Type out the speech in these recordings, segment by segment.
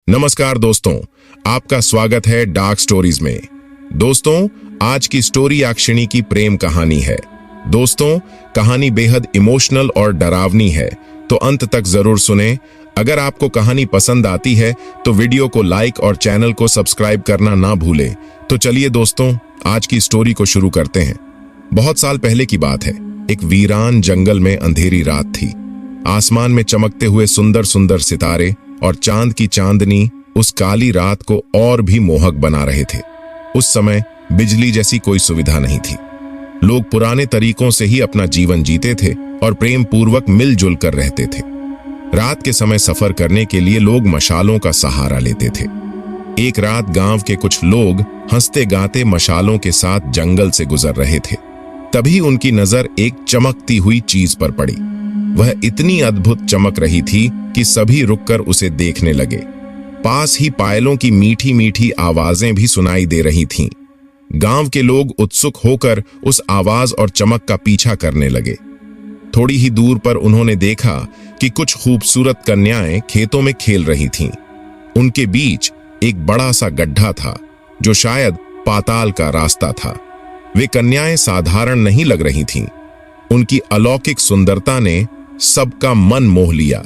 नमस्कार दोस्तों, आपका स्वागत है डार्क स्टोरीज में। दोस्तों, आज की स्टोरी अक्षिणी की प्रेम कहानी है। दोस्तों, कहानी बेहद इमोशनल और डरावनी है, तो अंत तक जरूर सुने। अगर आपको कहानी पसंद आती है तो वीडियो को लाइक और चैनल को सब्सक्राइब करना ना भूले। तो चलिए दोस्तों, आज की स्टोरी को शुरू करते हैं। बहुत साल पहले की बात है। एक वीरान जंगल में अंधेरी रात थी। आसमान में चमकते हुए सुंदर सुंदर सितारे और चांद की चांदनी उस काली रात को और भी मोहक बना रहे थे। उस समय बिजली जैसी कोई सुविधा नहीं थी। लोग पुराने तरीकों से ही अपना जीवन जीते थे और प्रेम पूर्वक मिलजुल कर रहते थे। रात के समय सफर करने के लिए लोग मशालों का सहारा लेते थे। एक रात गांव के कुछ लोग हंसते गाते मशालों के साथ जंगल से गुजर रहे थे। तभी उनकी नजर एक चमकती हुई चीज पर पड़ी। वह इतनी अद्भुत चमक रही थी कि सभी रुककर उसे देखने लगे। पास ही पायलों की मीठी मीठी आवाजें भी सुनाई दे रही थीं। गांव के लोग उत्सुक होकर उस आवाज और चमक का पीछा करने लगे। थोड़ी ही दूर पर उन्होंने देखा कि कुछ खूबसूरत कन्याएं खेतों में खेल रही थीं। उनके बीच एक बड़ा सा गड्ढा था, जो शायद पाताल का रास्ता था। वे कन्याएं साधारण नहीं लग रही थीं। उनकी अलौकिक सुंदरता ने सबका मन मोह लिया।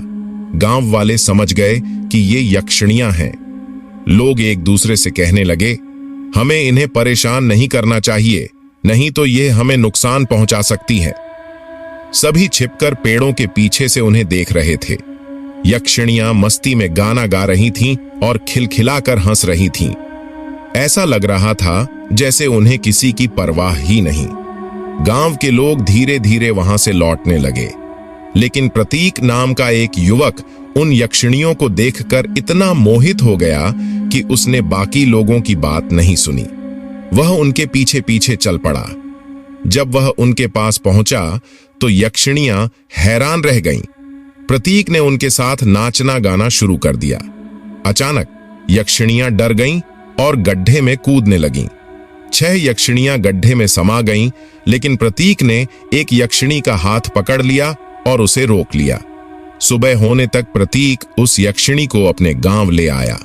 गांव वाले समझ गए कि ये यक्षिणियां हैं। लोग एक दूसरे से कहने लगे, हमें इन्हें परेशान नहीं करना चाहिए, नहीं तो ये हमें नुकसान पहुंचा सकती हैं। सभी छिपकर पेड़ों के पीछे से उन्हें देख रहे थे। यक्षिणियां मस्ती में गाना गा रही थीं और खिलखिलाकर हंस रही थीं। ऐसा लग रहा था जैसे उन्हें किसी की परवाह ही नहीं। गांव के लोग धीरे धीरे वहां से लौटने लगे, लेकिन प्रतीक नाम का एक युवक उन यक्षिणियों को देखकर इतना मोहित हो गया कि उसने बाकी लोगों की बात नहीं सुनी। वह उनके पीछे पीछे चल पड़ा। जब वह उनके पास पहुंचा तो यक्षिणियां हैरान रह गईं। प्रतीक ने उनके साथ नाचना गाना शुरू कर दिया। अचानक यक्षिणियां डर गईं और गड्ढे में कूदने लगीं। 6 यक्षिणियां गड्ढे में समा गईं, लेकिन प्रतीक ने एक यक्षिणी का हाथ पकड़ लिया और उसे रोक लिया। सुबह होने तक प्रतीक उस यक्षिणी को अपने गांव ले आया।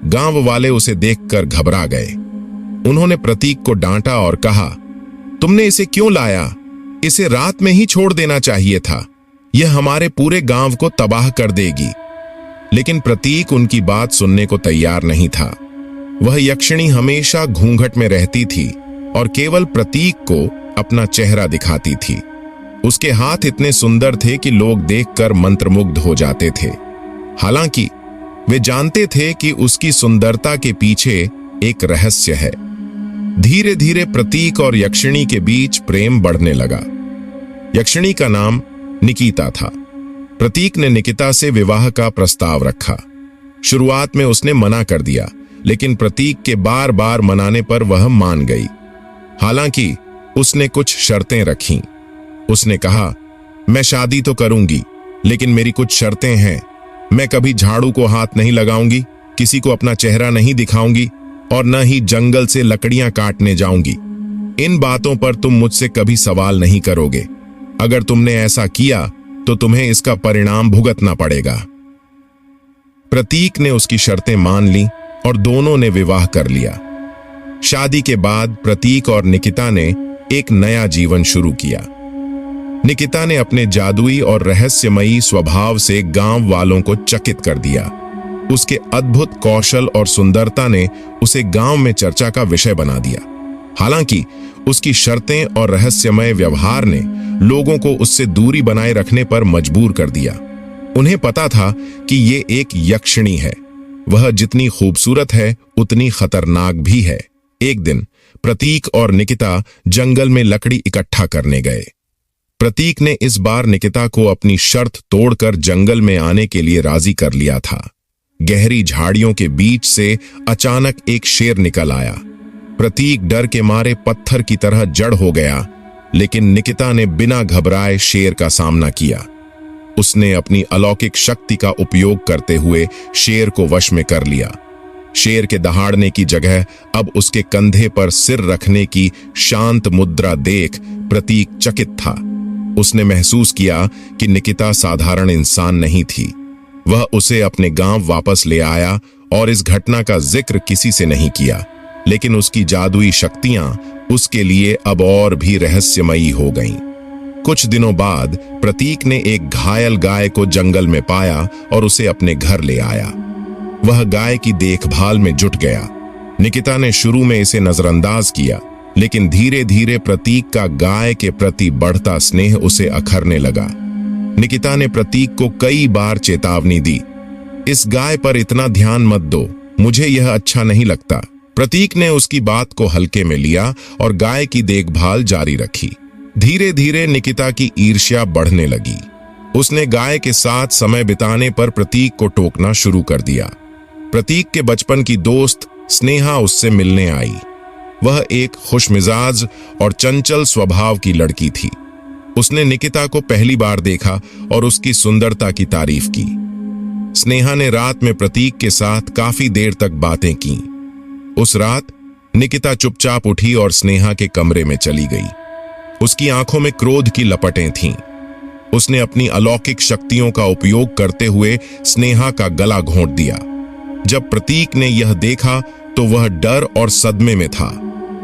गांव वाले उसे देखकर घबरा गए। उन्होंने प्रतीक को डांटा और कहा, तुमने इसे क्यों लाया? इसे रात में ही छोड़ देना चाहिए था। यह हमारे पूरे गांव को तबाह कर देगी। लेकिन प्रतीक उनकी बात सुनने को तैयार नहीं था। वह यक्षिणी हमेशा घूंघट में रहती थी और केवल प्रतीक को अपना चेहरा दिखाती थी। उसके हाथ इतने सुंदर थे कि लोग देखकर मंत्रमुग्ध हो जाते थे। हालांकि वे जानते थे कि उसकी सुंदरता के पीछे एक रहस्य है। धीरे धीरे प्रतीक और यक्षिणी के बीच प्रेम बढ़ने लगा। यक्षिणी का नाम निकिता था। प्रतीक ने निकिता से विवाह का प्रस्ताव रखा। शुरुआत में उसने मना कर दिया, लेकिन प्रतीक के बार बार मनाने पर वह मान गई। हालांकि उसने कुछ शर्तें रखीं। उसने कहा, मैं शादी तो करूंगी, लेकिन मेरी कुछ शर्तें हैं। मैं कभी झाड़ू को हाथ नहीं लगाऊंगी, किसी को अपना चेहरा नहीं दिखाऊंगी और न ही जंगल से लकड़ियां काटने जाऊंगी। इन बातों पर तुम मुझसे कभी सवाल नहीं करोगे। अगर तुमने ऐसा किया तो तुम्हें इसका परिणाम भुगतना पड़ेगा। प्रतीक ने उसकी शर्तें मान ली और दोनों ने विवाह कर लिया। शादी के बाद प्रतीक और निकिता ने एक नया जीवन शुरू किया। निकिता ने अपने जादुई और रहस्यमयी स्वभाव से गांव वालों को चकित कर दिया। उसके अद्भुत कौशल और सुंदरता ने उसे गांव में चर्चा का विषय बना दिया। हालांकि उसकी शर्तें और रहस्यमय व्यवहार ने लोगों को उससे दूरी बनाए रखने पर मजबूर कर दिया। उन्हें पता था कि ये एक यक्षिणी है। वह जितनी खूबसूरत है उतनी खतरनाक भी है। एक दिन प्रतीक और निकिता जंगल में लकड़ी इकट्ठा करने गए। प्रतीक ने इस बार निकिता को अपनी शर्त तोड़कर जंगल में आने के लिए राजी कर लिया था। गहरी झाड़ियों के बीच से अचानक एक शेर निकल आया। प्रतीक डर के मारे पत्थर की तरह जड़ हो गया, लेकिन निकिता ने बिना घबराए शेर का सामना किया। उसने अपनी अलौकिक शक्ति का उपयोग करते हुए शेर को वश में कर लिया। शेर के दहाड़ने की जगह अब उसके कंधे पर सिर रखने की शांत मुद्रा देख प्रतीक चकित था। उसने महसूस किया कि निकिता साधारण इंसान नहीं थी। वह उसे अपने गांव वापस ले आया और इस घटना का जिक्र किसी से नहीं किया, लेकिन उसकी जादुई शक्तियां उसके लिए अब और भी रहस्यमयी हो गईं। कुछ दिनों बाद प्रतीक ने एक घायल गाय को जंगल में पाया और उसे अपने घर ले आया। वह गाय की देखभाल में जुट गया। निकिता ने शुरू में इसे नजरअंदाज किया, लेकिन धीरे धीरे प्रतीक का गाय के प्रति बढ़ता स्नेह उसे अखरने लगा। निकिता ने प्रतीक को कई बार चेतावनी दी, इस गाय पर इतना ध्यान मत दो, मुझे यह अच्छा नहीं लगता। प्रतीक ने उसकी बात को हल्के में लिया और गाय की देखभाल जारी रखी। धीरे धीरे निकिता की ईर्ष्या बढ़ने लगी। उसने गाय के साथ समय बिताने पर प्रतीक को टोकना शुरू कर दिया। प्रतीक के बचपन की दोस्त स्नेहा उससे मिलने आई। वह एक खुशमिजाज और चंचल स्वभाव की लड़की थी। उसने निकिता को पहली बार देखा और उसकी सुंदरता की तारीफ की। स्नेहा ने रात में प्रतीक के साथ काफी देर तक बातें की। उस रात निकिता चुपचाप उठी और स्नेहा के कमरे में चली गई। उसकी आंखों में क्रोध की लपटें थीं। उसने अपनी अलौकिक शक्तियों का उपयोग करते हुए स्नेहा का गला घोंट दिया। जब प्रतीक ने यह देखा तो वह डर और सदमे में था।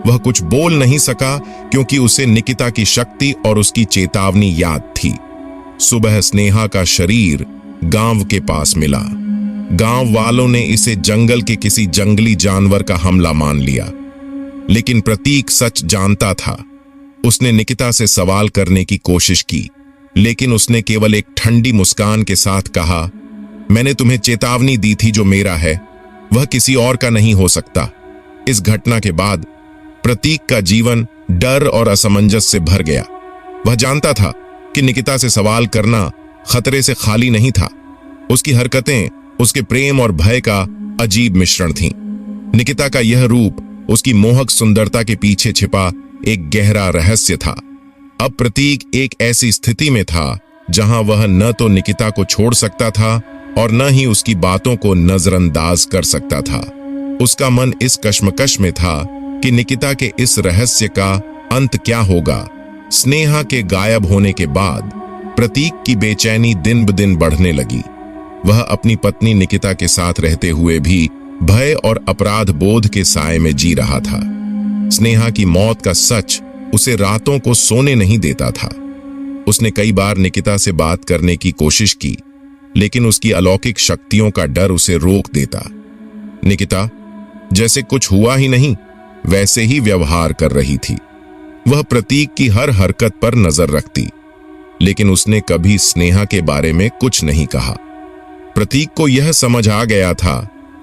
वह कुछ बोल नहीं सका क्योंकि उसे निकिता की शक्ति और उसकी चेतावनी याद थी। सुबह स्नेहा का शरीर गांव के पास मिला। गांव वालों ने इसे जंगल के किसी जंगली जानवर का हमला मान लिया, लेकिन प्रतीक सच जानता था। उसने निकिता से सवाल करने की कोशिश की, लेकिन उसने केवल एक ठंडी मुस्कान के साथ कहा, मैंने तुम्हें चेतावनी दी थी, जो मेरा है वह किसी और का नहीं हो सकता। इस घटना के बाद प्रतीक का जीवन डर और असमंजस से भर गया। वह जानता था कि निकिता से सवाल करना खतरे से खाली नहीं था। उसकी हरकतें उसके प्रेम और भय का अजीब मिश्रण थीं। निकिता का यह रूप उसकी मोहक सुंदरता के पीछे छिपा एक गहरा रहस्य था। अब प्रतीक एक ऐसी स्थिति में था जहां वह न तो निकिता को छोड़ सकता था और न ही उसकी बातों को नजरअंदाज कर सकता था। उसका मन इस कश्मकश में था कि निकिता के इस रहस्य का अंत क्या होगा। स्नेहा के गायब होने के बाद प्रतीक की बेचैनी दिन ब दिन बढ़ने लगी। वह अपनी पत्नी निकिता के साथ रहते हुए भी भय और अपराध बोध के साए में जी रहा था। स्नेहा की मौत का सच उसे रातों को सोने नहीं देता था। उसने कई बार निकिता से बात करने की कोशिश की, लेकिन उसकी अलौकिक शक्तियों का डर उसे रोक देता। निकिता जैसे कुछ हुआ ही नहीं वैसे ही व्यवहार कर रही थी। वह प्रतीक की हर हरकत पर नजर रखती, लेकिन उसने कभी स्नेहा के बारे में कुछ नहीं कहा। प्रतीक को यह समझ आ गया था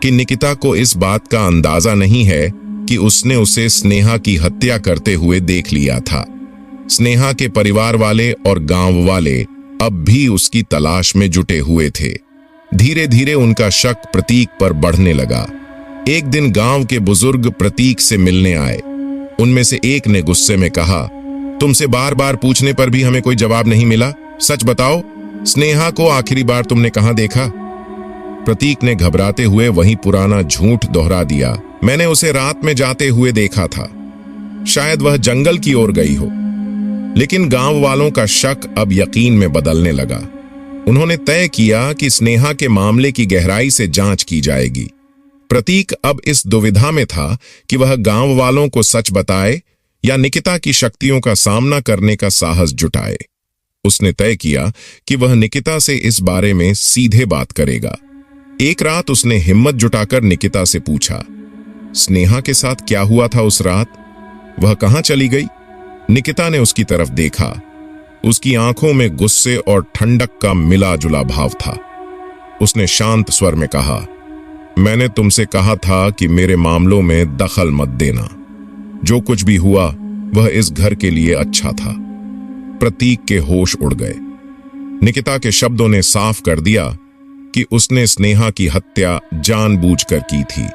कि निकिता को इस बात का अंदाजा नहीं है कि उसने उसे स्नेहा की हत्या करते हुए देख लिया था। स्नेहा के परिवार वाले और गांव वाले अब भी उसकी तलाश में जुटे हुए थे। धीरे धीरे उनका शक प्रतीक पर बढ़ने लगा। एक दिन गांव के बुजुर्ग प्रतीक से मिलने आए। उनमें से एक ने गुस्से में कहा, तुमसे बार बार पूछने पर भी हमें कोई जवाब नहीं मिला, सच बताओ, स्नेहा को आखिरी बार तुमने कहां देखा? प्रतीक ने घबराते हुए वही पुराना झूठ दोहरा दिया, मैंने उसे रात में जाते हुए देखा था, शायद वह जंगल की ओर गई हो। लेकिन गांव वालों का शक अब यकीन में बदलने लगा। उन्होंने तय किया कि स्नेहा के मामले की गहराई से जांच की जाएगी। प्रतीक अब इस दुविधा में था कि वह गांव वालों को सच बताए या निकिता की शक्तियों का सामना करने का साहस जुटाए। उसने तय किया कि वह निकिता से इस बारे में सीधे बात करेगा। एक रात उसने हिम्मत जुटाकर निकिता से पूछा, स्नेहा के साथ क्या हुआ था उस रात? वह कहां चली गई? निकिता ने उसकी तरफ देखा। उसकी आंखों में गुस्से और ठंडक का मिला जुला भाव था। उसने शांत स्वर में कहा, मैंने तुमसे कहा था कि मेरे मामलों में दखल मत देना। जो कुछ भी हुआ वह इस घर के लिए अच्छा था। प्रतीक के होश उड़ गए। निकिता के शब्दों ने साफ कर दिया कि उसने स्नेहा की हत्या जानबूझकर की थी,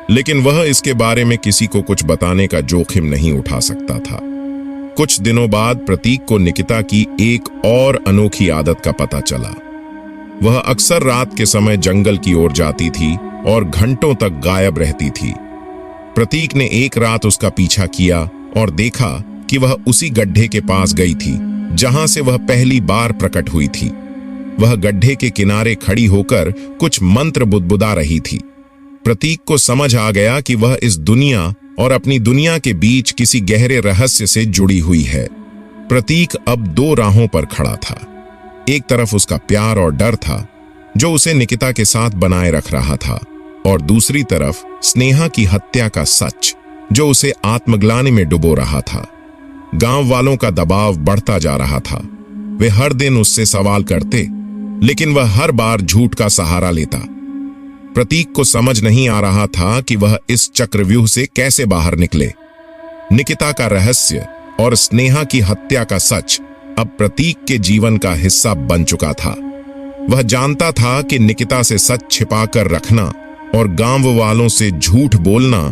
लेकिन वह इसके बारे में किसी को कुछ बताने का जोखिम नहीं उठा सकता था। कुछ दिनों बाद प्रतीक को निकिता की एक और अनोखी आदत का पता चला। वह अक्सर रात के समय जंगल की ओर जाती थी और घंटों तक गायब रहती थी। प्रतीक ने एक रात उसका पीछा किया और देखा कि वह उसी गड्ढे के पास गई थी जहां से वह पहली बार प्रकट हुई थी। वह गड्ढे के किनारे खड़ी होकर कुछ मंत्र बुदबुदा रही थी। प्रतीक को समझ आ गया कि वह इस दुनिया और अपनी दुनिया के बीच किसी गहरे रहस्य से जुड़ी हुई है। प्रतीक अब दो राहों पर खड़ा था। एक तरफ उसका प्यार और डर था जो उसे निकिता के साथ बनाए रख रहा था, और दूसरी तरफ स्नेहा की हत्या का सच जो उसे आत्मग्लानि में डुबो रहा था। गांव वालों का दबाव बढ़ता जा रहा था। वे हर दिन उससे सवाल करते, लेकिन वह हर बार झूठ का सहारा लेता। प्रतीक को समझ नहीं आ रहा था कि वह इस चक्रव्यूह से कैसे बाहर निकले। निकिता का रहस्य और स्नेहा की हत्या का सच अब प्रतीक के जीवन का हिस्सा बन चुका था। वह जानता था कि निकिता से सच छिपाकर रखना और गांव वालों से झूठ बोलना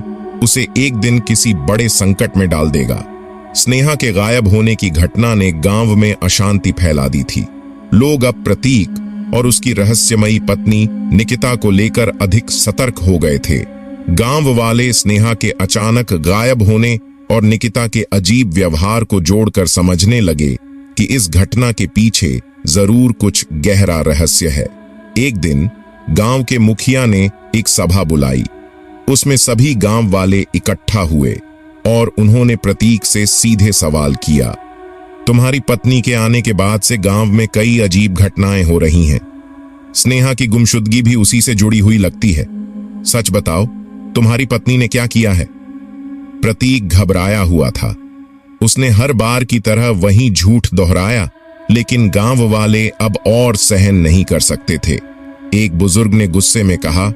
उसे एक दिन किसी बड़े संकट में डाल देगा। स्नेहा के गायब होने की घटना ने गांव में अशांति फैला दी थी। लोग अब प्रतीक और उसकी रहस्यमयी पत्नी निकिता को लेकर अधिक सतर्क हो गए थे। गांव वाले स्नेहा के अचानक गायब होने और निकिता के अजीब व्यवहार को जोड़कर समझने लगे कि इस घटना के पीछे जरूर कुछ गहरा रहस्य है। एक दिन गांव के मुखिया ने एक सभा बुलाई। उसमें सभी गांव वाले इकट्ठा हुए और उन्होंने प्रतीक से सीधे सवाल किया, तुम्हारी पत्नी के आने के बाद से गांव में कई अजीब घटनाएं हो रही हैं। स्नेहा की गुमशुदगी भी उसी से जुड़ी हुई लगती है। सच बताओ, तुम्हारी पत्नी ने क्या किया है? प्रतीक घबराया हुआ था। उसने हर बार की तरह वही झूठ दोहराया, लेकिन गांव वाले अब और सहन नहीं कर सकते थे। एक बुजुर्ग ने गुस्से में कहा,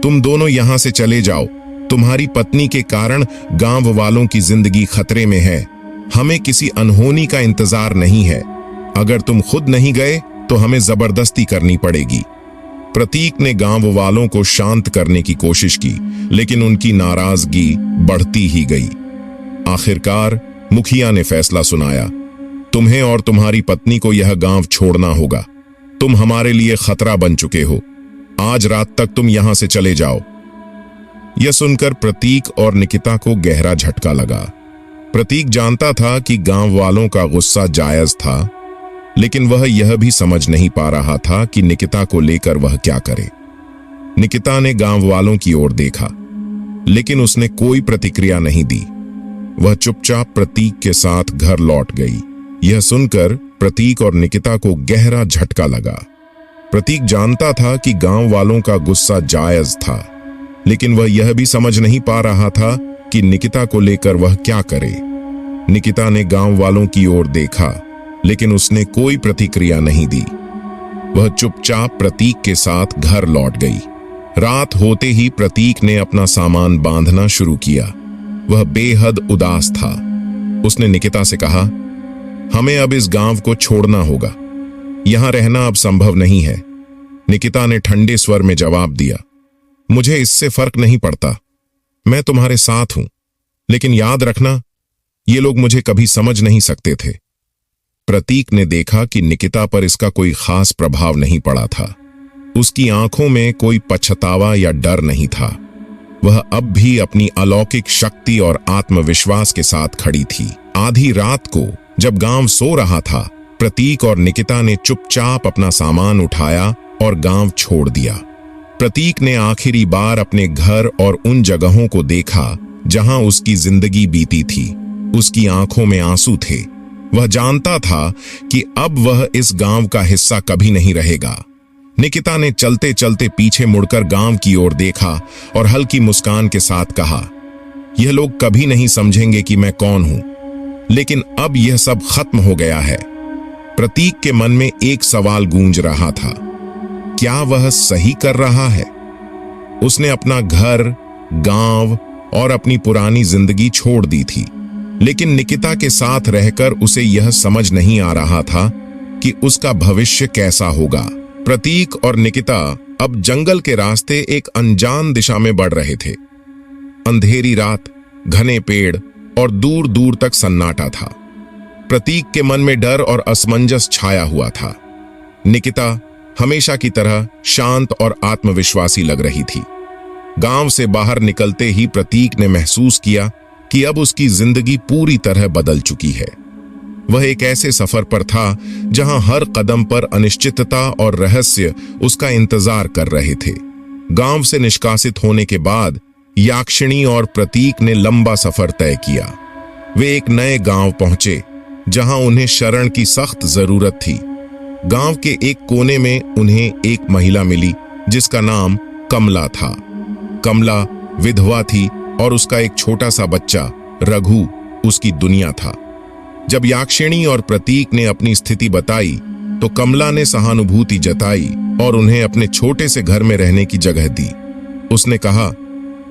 तुम दोनों यहां से चले जाओ। तुम्हारी पत्नी के कारण गांव वालों की जिंदगी खतरे में है। हमें किसी अनहोनी का इंतजार नहीं है। अगर तुम खुद नहीं गए तो हमें जबरदस्ती करनी पड़ेगी। प्रतीक ने गांव वालों को शांत करने की कोशिश की, लेकिन उनकी नाराजगी बढ़ती ही गई। आखिरकार मुखिया ने फैसला सुनाया, तुम्हें और तुम्हारी पत्नी को यह गांव छोड़ना होगा। तुम हमारे लिए खतरा बन चुके हो। आज रात तक तुम यहां से चले जाओ। यह सुनकर प्रतीक और निकिता को गहरा झटका लगा। प्रतीक जानता था कि गांव वालों का गुस्सा जायज था, लेकिन वह यह भी समझ नहीं पा रहा था कि निकिता को लेकर वह क्या करे। निकिता ने गांव वालों की ओर देखा, लेकिन उसने कोई प्रतिक्रिया नहीं दी। वह चुपचाप प्रतीक के साथ घर लौट गई। यह सुनकर प्रतीक और निकिता को गहरा झटका लगा। प्रतीक जानता था कि गांव वालों का गुस्सा जायज था, लेकिन वह यह भी समझ नहीं पा रहा था कि निकिता को लेकर वह क्या करे। निकिता ने गांव वालों की ओर देखा, लेकिन उसने कोई प्रतिक्रिया नहीं दी। वह चुपचाप प्रतीक के साथ घर लौट गई। रात होते ही प्रतीक ने अपना सामान बांधना शुरू किया। वह बेहद उदास था। उसने निकिता से कहा, हमें अब इस गांव को छोड़ना होगा। यहां रहना अब संभव नहीं है। निकिता ने ठंडे स्वर में जवाब दिया, मुझे इससे फर्क नहीं पड़ता। मैं तुम्हारे साथ हूं, लेकिन याद रखना, ये लोग मुझे कभी समझ नहीं सकते थे। प्रतीक ने देखा कि निकिता पर इसका कोई खास प्रभाव नहीं पड़ा था। उसकी आंखों में कोई पछतावा या डर नहीं था। वह अब भी अपनी अलौकिक शक्ति और आत्मविश्वास के साथ खड़ी थी। आधी रात को जब गांव सो रहा था, प्रतीक और निकिता ने चुपचाप अपना सामान उठाया और गांव छोड़ दिया। प्रतीक ने आखिरी बार अपने घर और उन जगहों को देखा जहां उसकी जिंदगी बीती थी। उसकी आंखों में आंसू थे। वह जानता था कि अब वह इस गांव का हिस्सा कभी नहीं रहेगा। निकिता ने चलते चलते पीछे मुड़कर गांव की ओर देखा और हल्की मुस्कान के साथ कहा, यह लोग कभी नहीं समझेंगे कि मैं कौन हूं, लेकिन अब यह सब खत्म हो गया है। प्रतीक के मन में एक सवाल गूंज रहा था, क्या वह सही कर रहा है? उसने अपना घर, गांव और अपनी पुरानी जिंदगी छोड़ दी थी, लेकिन निकिता के साथ रहकर उसे यह समझ नहीं आ रहा था कि उसका भविष्य कैसा होगा। प्रतीक और निकिता अब जंगल के रास्ते एक अनजान दिशा में बढ़ रहे थे। अंधेरी रात, घने पेड़ और दूर दूर तक सन्नाटा था। प्रतीक के मन में डर और असमंजस छाया हुआ था। निकिता हमेशा की तरह शांत और आत्मविश्वासी लग रही थी। गांव से बाहर निकलते ही प्रतीक ने महसूस किया कि अब उसकी जिंदगी पूरी तरह बदल चुकी है। वह एक ऐसे सफर पर था जहां हर कदम पर अनिश्चितता और रहस्य उसका इंतजार कर रहे थे। गांव से निष्कासित होने के बाद याक्षिणी और प्रतीक ने लंबा सफर तय किया। वे एक नए गांव पहुंचे जहां उन्हें शरण की सख्त जरूरत थी। गांव के एक कोने में उन्हें एक महिला मिली जिसका नाम कमला था। कमला विधवा थी और उसका एक छोटा सा बच्चा रघु उसकी दुनिया था। जब याक्षिणी और प्रतीक ने अपनी स्थिति बताई तो कमला ने सहानुभूति जताई और उन्हें अपने छोटे से घर में रहने की जगह दी। उसने कहा,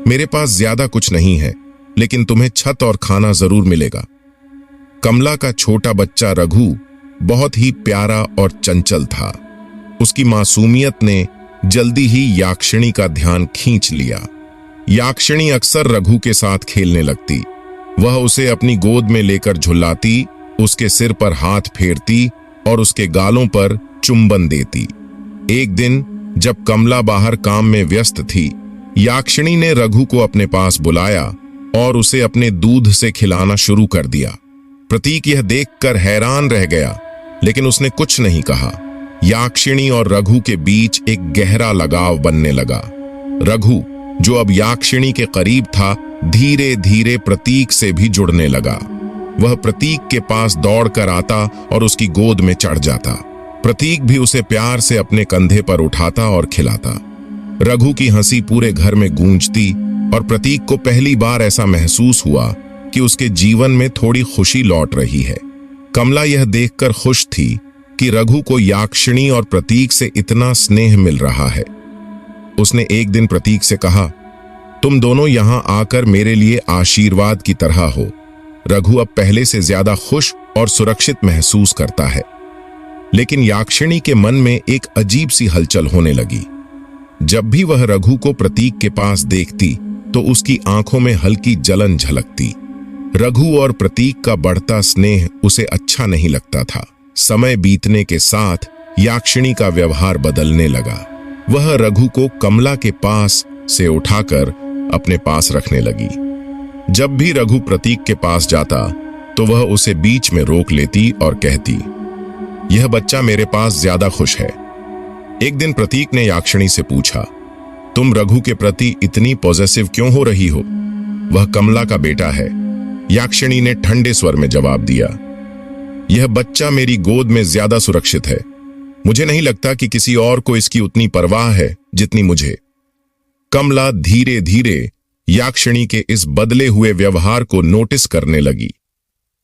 मेरे पास ज्यादा कुछ नहीं है, लेकिन तुम्हें छत और खाना जरूर मिलेगा। कमला का छोटा बच्चा रघु बहुत ही प्यारा और चंचल था। उसकी मासूमियत ने जल्दी ही याक्षिणी का ध्यान खींच लिया। याक्षिणी अक्सर रघु के साथ खेलने लगती। वह उसे अपनी गोद में लेकर झुलाती, उसके सिर पर हाथ फेरती और उसके गालों पर चुंबन देती। एक दिन जब कमला बाहर काम में व्यस्त थी, याक्षिणी ने रघु को अपने पास बुलाया और उसे अपने दूध से खिलाना शुरू कर दिया। प्रतीक यह देखकर हैरान रह गया, लेकिन उसने कुछ नहीं कहा। याक्षिणी और रघु के बीच एक गहरा लगाव बनने लगा। रघु, जो अब याक्षिणी के करीब था, धीरे धीरे प्रतीक से भी जुड़ने लगा। वह प्रतीक के पास दौड़कर आता और उसकी गोद में चढ़ जाता। प्रतीक भी उसे प्यार से अपने कंधे पर उठाता और खिलाता। रघु की हंसी पूरे घर में गूंजती और प्रतीक को पहली बार ऐसा महसूस हुआ कि उसके जीवन में थोड़ी खुशी लौट रही है। कमला यह देखकर खुश थी कि रघु को याक्षिणी और प्रतीक से इतना स्नेह मिल रहा है। उसने एक दिन प्रतीक से कहा, तुम दोनों यहां आकर मेरे लिए आशीर्वाद की तरह हो। रघु अब पहले से ज्यादा खुश और सुरक्षित महसूस करता है। लेकिन याक्षिणी के मन में एक अजीब सी हलचल होने लगी। जब भी वह रघु को प्रतीक के पास देखती तो उसकी आंखों में हल्की जलन झलकती। रघु और प्रतीक का बढ़ता स्नेह उसे अच्छा नहीं लगता था। समय बीतने के साथ याक्षिणी का व्यवहार बदलने लगा। वह रघु को कमला के पास से उठाकर अपने पास रखने लगी। जब भी रघु प्रतीक के पास जाता तो वह उसे बीच में रोक लेती और कहती, यह बच्चा मेरे पास ज्यादा खुश है। एक दिन प्रतीक ने याक्षिणी से पूछा, तुम रघु के प्रति इतनी पॉजेसिव क्यों हो रही हो? वह कमला का बेटा है। याक्षिणी ने ठंडे स्वर में जवाब दिया, यह बच्चा मेरी गोद में ज्यादा सुरक्षित है। मुझे नहीं लगता कि किसी और को इसकी उतनी परवाह है जितनी मुझे। कमला धीरे धीरे याक्षिणी के इस बदले हुए व्यवहार को नोटिस करने लगी।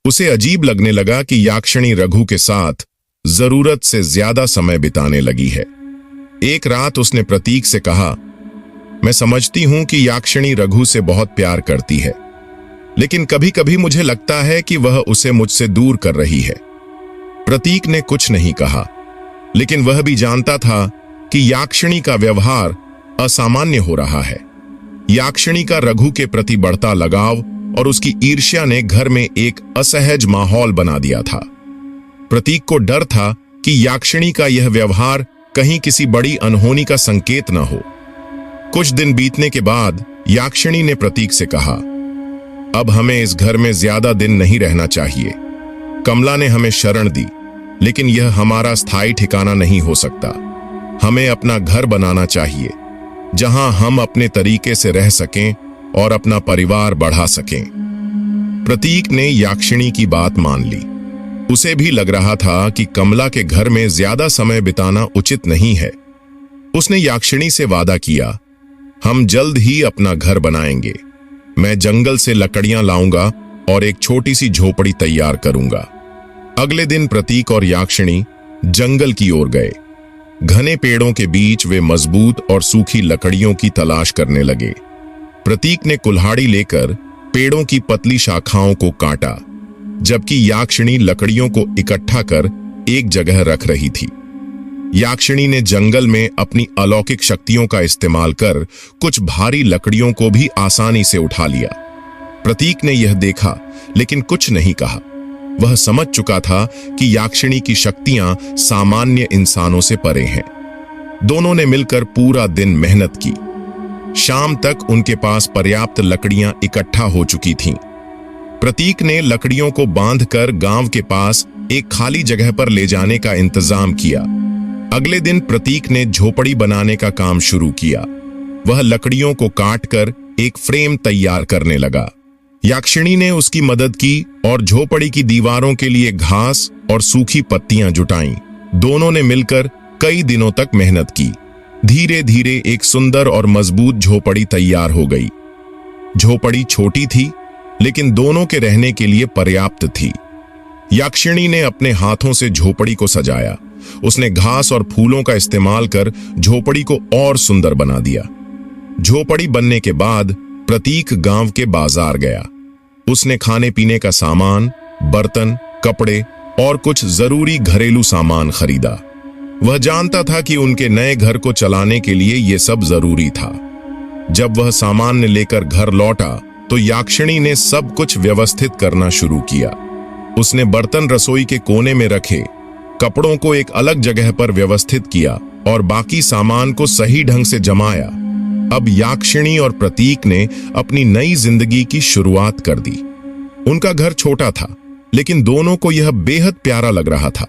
उसे अजीब लगने लगा कि याक्षिणी रघु के साथ जरूरत से ज्यादा समय बिताने लगी है। एक रात उसने प्रतीक से कहा, मैं समझती हूं कि याक्षिणी रघु से बहुत प्यार करती है, लेकिन कभी कभी मुझे लगता है कि वह उसे मुझसे दूर कर रही है। प्रतीक ने कुछ नहीं कहा, लेकिन वह भी जानता था कि याक्षिणी का व्यवहार असामान्य हो रहा है। याक्षिणी का रघु के प्रति बढ़ता लगाव और उसकी ईर्ष्या ने घर में एक असहज माहौल बना दिया था। प्रतीक को डर था कि याक्षिणी का यह व्यवहार कहीं किसी बड़ी अनहोनी का संकेत न हो। कुछ दिन बीतने के बाद याक्षिणी ने प्रतीक से कहा, अब हमें इस घर में ज्यादा दिन नहीं रहना चाहिए। कमला ने हमें शरण दी, लेकिन यह हमारा स्थायी ठिकाना नहीं हो सकता। हमें अपना घर बनाना चाहिए जहां हम अपने तरीके से रह सकें और अपना परिवार बढ़ा सकें। प्रतीक ने याक्षिणी की बात मान ली। उसे भी लग रहा था कि कमला के घर में ज्यादा समय बिताना उचित नहीं है। उसने याक्षिणी से वादा किया, हम जल्द ही अपना घर बनाएंगे। मैं जंगल से लकड़ियां लाऊंगा और एक छोटी सी झोपड़ी तैयार करूंगा। अगले दिन प्रतीक और याक्षिणी जंगल की ओर गए। घने पेड़ों के बीच वे मजबूत और सूखी लकड़ियों की तलाश करने लगे। प्रतीक ने कुल्हाड़ी लेकर पेड़ों की पतली शाखाओं को काटा, जबकि याक्षिणी लकड़ियों को इकट्ठा कर एक जगह रख रही थी। याक्षिणी ने जंगल में अपनी अलौकिक शक्तियों का इस्तेमाल कर कुछ भारी लकड़ियों को भी आसानी से उठा लिया। प्रतीक ने यह देखा, लेकिन कुछ नहीं कहा। वह समझ चुका था कि याक्षिणी की शक्तियां सामान्य इंसानों से परे हैं। दोनों ने मिलकर पूरा दिन मेहनत की। शाम तक उनके पास पर्याप्त लकड़ियां इकट्ठा हो चुकी थीं। प्रतीक ने लकड़ियों को बांधकर गांव के पास एक खाली जगह पर ले जाने का इंतजाम किया। अगले दिन प्रतीक ने झोपड़ी बनाने का काम शुरू किया। वह लकड़ियों को काटकर एक फ्रेम तैयार करने लगा। याक्षिणी ने उसकी मदद की और झोपड़ी की दीवारों के लिए घास और सूखी पत्तियां जुटाईं। दोनों ने मिलकर कई दिनों तक मेहनत की। धीरे धीरे एक सुंदर और मजबूत झोपड़ी तैयार हो गई। झोपड़ी छोटी थी, लेकिन दोनों के रहने के लिए पर्याप्त थी। याक्षिणी ने अपने हाथों से झोपड़ी को सजाया। उसने घास और फूलों का इस्तेमाल कर झोपड़ी को और सुंदर बना दिया। झोपड़ी बनने के बाद प्रतीक गांव के बाजार गया। उसने खाने पीने का सामान, बर्तन, कपड़े और कुछ जरूरी घरेलू सामान खरीदा। वह जानता था कि उनके नए घर को चलाने के लिए यह सब जरूरी था। जब वह सामान लेकर घर लौटा तो याक्षिणी ने सब कुछ व्यवस्थित करना शुरू किया। उसने बर्तन रसोई के कोने में रखे, कपड़ों को एक अलग जगह पर व्यवस्थित किया और बाकी सामान को सही ढंग से जमाया। अब याक्षिणी और प्रतीक ने अपनी नई जिंदगी की शुरुआत कर दी। उनका घर छोटा था, लेकिन दोनों को यह बेहद प्यारा लग रहा था।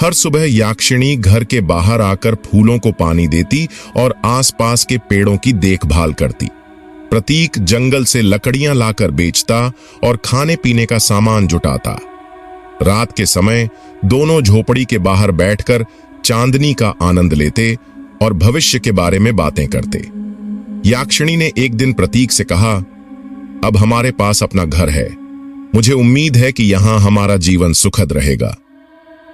हर सुबह याक्षिणी घर के बाहर आकर फूलों को पानी देती और आसपास के पेड़ों की देखभाल करती। प्रतीक जंगल से लकड़ियां लाकर बेचता और खाने पीने का सामान जुटाता। रात के समय दोनों झोपड़ी के बाहर बैठकर चांदनी का आनंद लेते और भविष्य के बारे में बातें करते। याक्षिणी ने एक दिन प्रतीक से कहा, अब हमारे पास अपना घर है। मुझे उम्मीद है कि यहां हमारा जीवन सुखद रहेगा।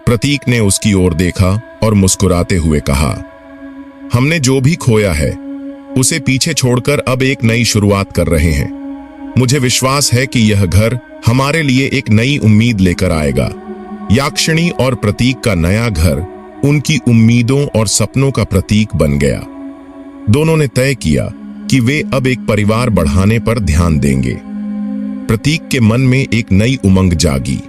प्रतीक ने उसकी ओर देखा और मुस्कुराते हुए कहा, हमने जो भी खोया है उसे पीछे छोड़कर अब एक नई शुरुआत कर रहे हैं। मुझे विश्वास है कि यह घर हमारे लिए एक नई उम्मीद लेकर आएगा। याक्षिणी और प्रतीक का नया घर उनकी उम्मीदों और सपनों का प्रतीक बन गया। दोनों ने तय किया कि वे अब एक परिवार बढ़ाने पर ध्यान देंगे। प्रतीक के मन में एक नई उमंग जागी,